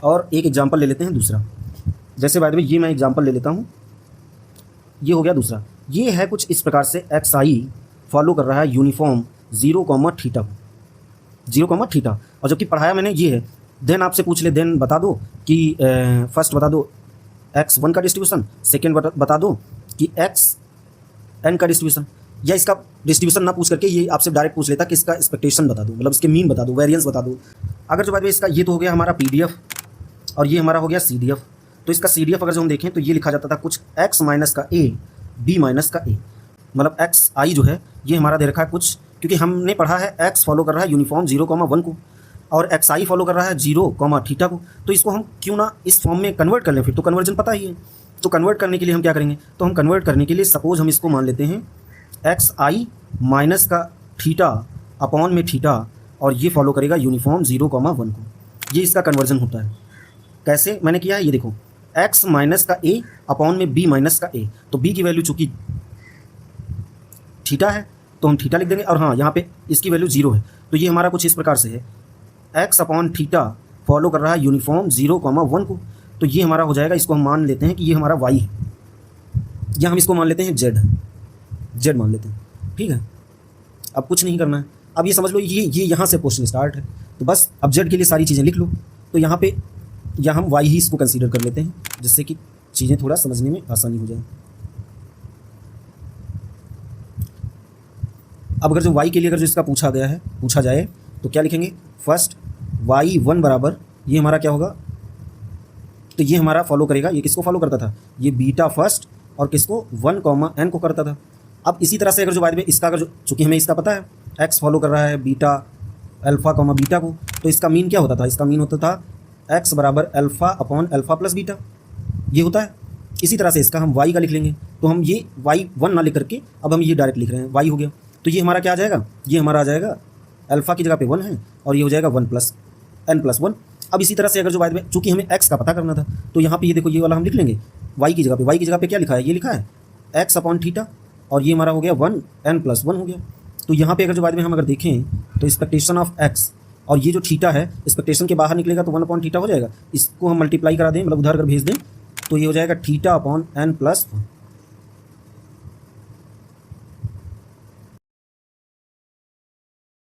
और एक एग्जांपल ले लेते हैं दूसरा। जैसे बाय द वे ये मैं एग्जांपल ले लेता हूँ, ये हो गया दूसरा। ये है कुछ इस प्रकार से एक्स आई फॉलो कर रहा है यूनिफॉर्म 0, थीटा को, 0, थीटा। और जबकि पढ़ाया मैंने ये है, देन आपसे पूछ ले, देन बता दो कि फर्स्ट बता दो x1 का डिस्ट्रीब्यूशन, सेकेंड बता दो कि xn का डिस्ट्रीब्यूशन, या इसका डिस्ट्रीब्यूशन ना पूछ करके ये आपसे डायरेक्ट पूछ लेता कि इसका एक्सपेक्टेशन बता दो, मतलब इसके मीन बता दो, वेरिएंस बता दो। अगर जो बात है इसका ये तो हो गया हमारा PDF और ये हमारा हो गया CDF। तो इसका CDF अगर जो हम देखें तो ये लिखा जाता था कुछ x माइनस का a, b माइनस का a, मतलब एक्स आई जो है ये हमारा दे रखा है कुछ, क्योंकि हमने पढ़ा है x फॉलो कर रहा है यूनिफॉर्म 0, 1 को और एक्स आई फॉलो कर रहा है 0, थीटा को। तो इसको हम क्यों ना इस फॉर्म में कन्वर्ट कर लें, फिर तो कन्वर्जन पता ही है। तो कन्वर्ट करने के लिए हम क्या करेंगे, तो हम कन्वर्ट करने के लिए सपोज हम इसको मान लेते हैं एक्स आई माइनस का थीटा अपॉन में थीटा, और ये फॉलो करेगा यूनिफॉर्म 0, 1 को। ये इसका कन्वर्जन होता है। कैसे मैंने किया है ये देखो, x माइनस का a अपॉन में b माइनस का a। तो b की वैल्यू चूंकि थीटा है तो हम थीटा लिख देंगे, और हाँ यहाँ पे इसकी वैल्यू 0 है। तो ये हमारा कुछ इस प्रकार से है, x अपॉन थीटा फॉलो कर रहा है यूनिफॉर्म 0, 1 को। तो ये हमारा हो जाएगा, इसको हम मान लेते हैं कि ये हमारा y है, या हम इसको मान लेते हैं z मान लेते हैं, ठीक है। अब कुछ नहीं करना है, अब ये समझ लो ये यहाँ से क्वेश्चन स्टार्ट है। तो बस अब z के लिए सारी चीज़ें लिख लो। तो यहाँ पे या हम y ही इसको कंसीडर कर लेते हैं, जिससे कि चीज़ें थोड़ा समझने में आसानी हो जाए। अब अगर जो y के लिए अगर जो इसका पूछा जाए तो क्या लिखेंगे, फर्स्ट y1 बराबर ये हमारा क्या होगा, तो ये हमारा फॉलो करेगा, ये किसको फॉलो करता था, ये बीटा फर्स्ट, और किसको 1, n को करता था। अब इसी तरह से अगर जो बाद में इसका अगर जो चूँकि हमें इसका पता है x फॉलो कर रहा है बीटा अल्फ़ा, बीटा को, तो इसका मीन क्या होता था, इसका मीन होता था x बराबर alpha upon alpha plus beta, ये होता है। इसी तरह से इसका हम y का लिख लेंगे। तो हम ये y1 ना लिख करके अब हम ये डायरेक्ट लिख रहे हैं, y हो गया। तो ये हमारा क्या आ जाएगा, ये हमारा आ जाएगा अल्फ़ा की जगह पे 1 है, और ये हो जाएगा 1 + n+1। अब इसी तरह से अगर जो बाद में चूँकि हमें x का पता करना था, तो यहाँ पे ये देखो ये वाला हम लिख लेंगे y की जगह पे क्या लिखा है, ये लिखा है x अपॉन थीटा, और ये हमारा हो गया 1n+1 हो गया। तो यहाँ पे अगर जो बाद में हम अगर देखें तो एक्सपेक्टेशन ऑफ x, और ये जो थीटा है एक्सपेक्टेशन के बाहर निकलेगा तो 1/θ हो जाएगा। इसको हम मल्टीप्लाई करा दें, मतलब उधर अगर भेज दें तो ये हो जाएगा थीटा अपॉन n+1।